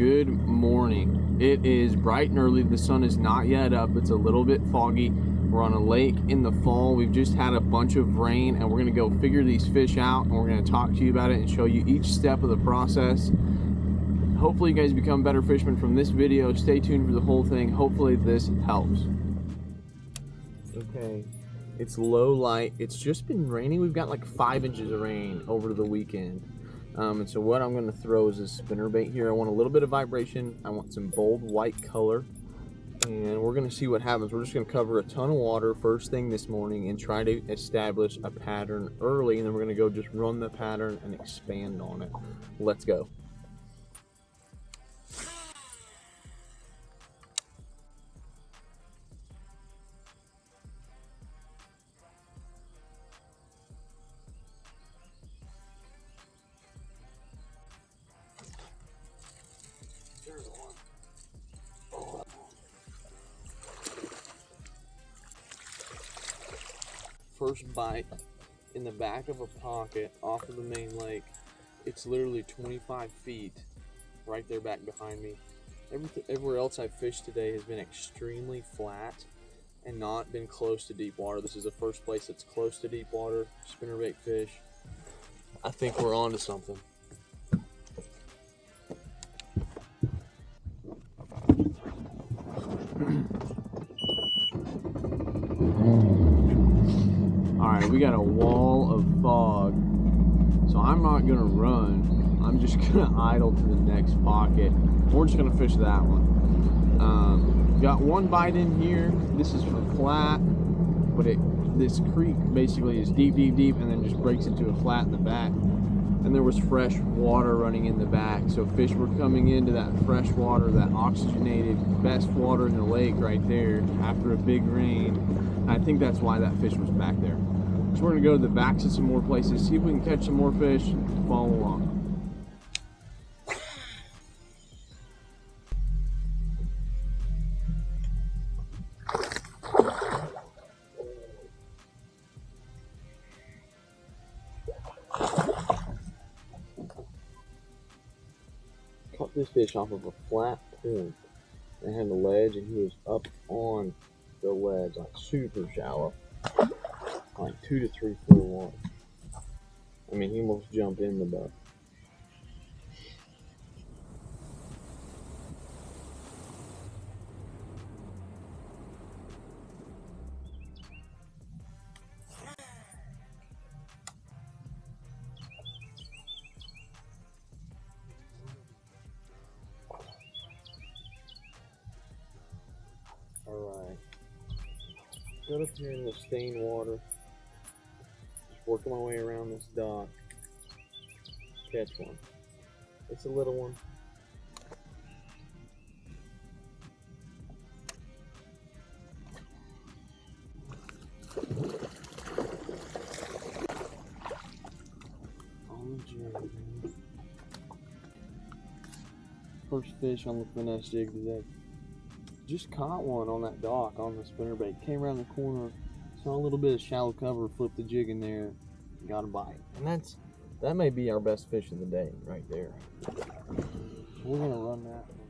good morning. It is bright and early. The sun is not yet up. It's a little bit foggy. We're on a lake in the fall. We've just had a bunch of rain, and we're going to go figure these fish out, and we're going to talk to you about it and show you each step of the process. Hopefully you guys become better fishermen from this video. Stay tuned for the whole thing. Hopefully this helps. Okay, it's low light. It's just been raining. We've got like 5 inches of rain over the weekend. And so what I'm going to throw is a spinnerbait here. I want a little bit of vibration. I want some bold white color. And we're going to see what happens. We're just going to cover a ton of water first thing this morning and try to establish a pattern early. And then we're going to go just run the pattern and expand on it. Let's go. First bite in the back of a pocket off of the main lake. It's literally 25 feet right there back behind me. Everywhere else I've fished today has been extremely flat and not been close to deep water. This is the first place that's close to deep water. Spinnerbait fish. I think we're on to something. Alright, we got a wall of fog, so I'm not going to run. I'm just going to idle to the next pocket. We're just going to fish that one. Got one bite in here. This is for flat, but this creek basically is deep, and then just breaks into a flat in the back. And there was fresh water running in the back, so fish were coming into that fresh water, that oxygenated, best water in the lake right there after a big rain. And I think that's why that fish was back there. So we're gonna go to the backs of some more places, see if we can catch some more fish, follow along. Caught this fish off of a flat point. It had a ledge and he was up on the ledge, like super shallow. Like 2 to 3 foot of water. I mean, he almost jumped in the boat. Alright. Got up here in the stained water. Working my way around this dock. Catch one. It's a little one. On the jig. First fish on the finesse jig today. Just caught one on that dock on the spinnerbait. Came around the corner. Saw a little bit of shallow cover, flipped the jig in there, got a bite. And that may be our best fish of the day right there. We're gonna run that one.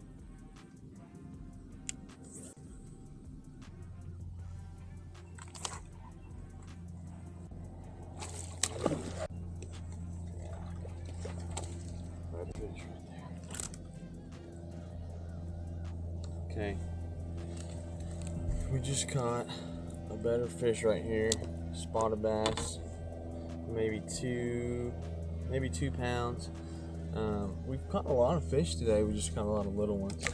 Red fish right there. Okay. We just caught a better fish right here, spotted bass, maybe 2 pounds. We've caught a lot of fish today. We just caught a lot of little ones.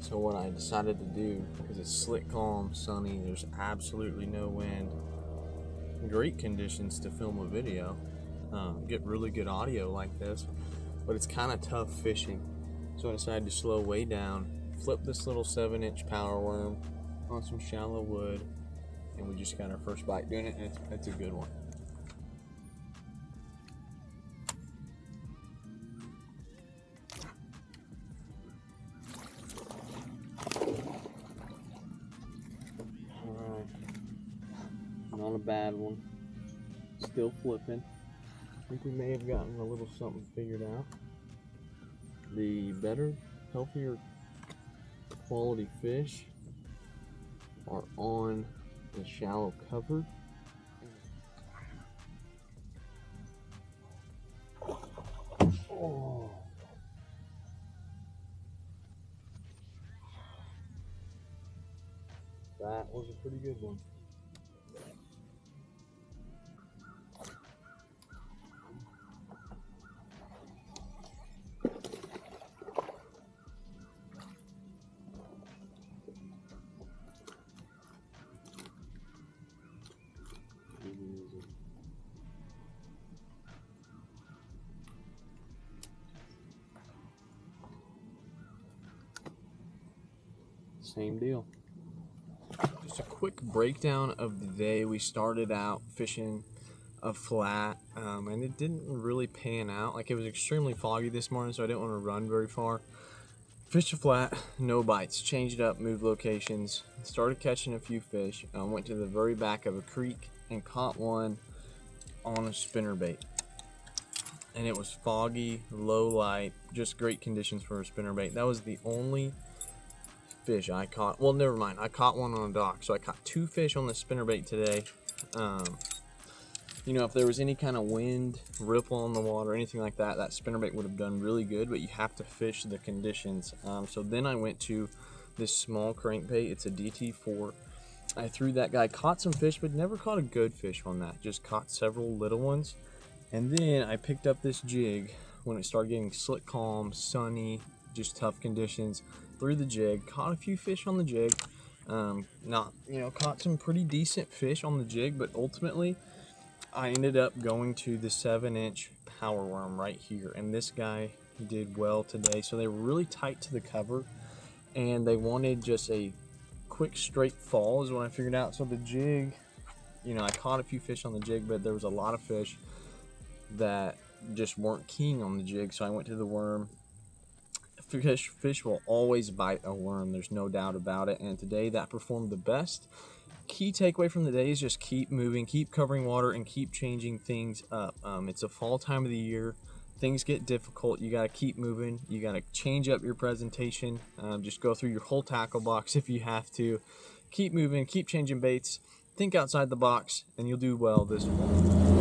So what I decided to do, because it's slick, calm, sunny, there's absolutely no wind, great conditions to film a video, get really good audio like this, but it's kind of tough fishing. So I decided to slow way down, flip this little 7-inch power worm on some shallow wood, and we just got our first bite doing it, and it's a good one. Alright, not a bad one. Still flipping. I think we may have gotten a little something figured out. The better healthier quality fish are on the shallow cover. Oh. That was a pretty good one. Same deal. Just a quick breakdown of the day. We started out fishing a flat, and it didn't really pan out. Like, it was extremely foggy this morning, so I didn't want to run very far. Fished a flat, no bites. Changed up, moved locations, started catching a few fish. Went to the very back of a creek and caught one on a spinnerbait. And it was foggy, low light, just great conditions for a spinnerbait. That was the only fish I caught. Well, never mind. I caught one on a dock, so I caught 2 fish on the spinnerbait today. You know, if there was any kind of wind, ripple on the water, anything like that, that spinnerbait would have done really good, but you have to fish the conditions. So then I went to this small crankbait. It's a DT4. I threw that guy, caught some fish, but never caught a good fish on that. Just caught several little ones. And then I picked up this jig when it started getting slick calm, sunny, just tough conditions. Threw the jig, caught a few fish on the jig. Caught some pretty decent fish on the jig, but ultimately I ended up going to the 7-inch power worm right here, and this guy did well today. So they were really tight to the cover, and they wanted just a quick straight fall is what I figured out. So the jig, you know, I caught a few fish on the jig, but there was a lot of fish that just weren't keen on the jig, so I went to the worm. Fish will always bite a worm, there's no doubt about it, and today that performed the best. Key takeaway from the day is just keep moving, keep covering water, and keep changing things up. It's a fall time of the year. Things get difficult. You got to keep moving. You got to change up your presentation. Just go through your whole tackle box if you have to. Keep moving, keep changing baits. Think outside the box, and you'll do well this fall.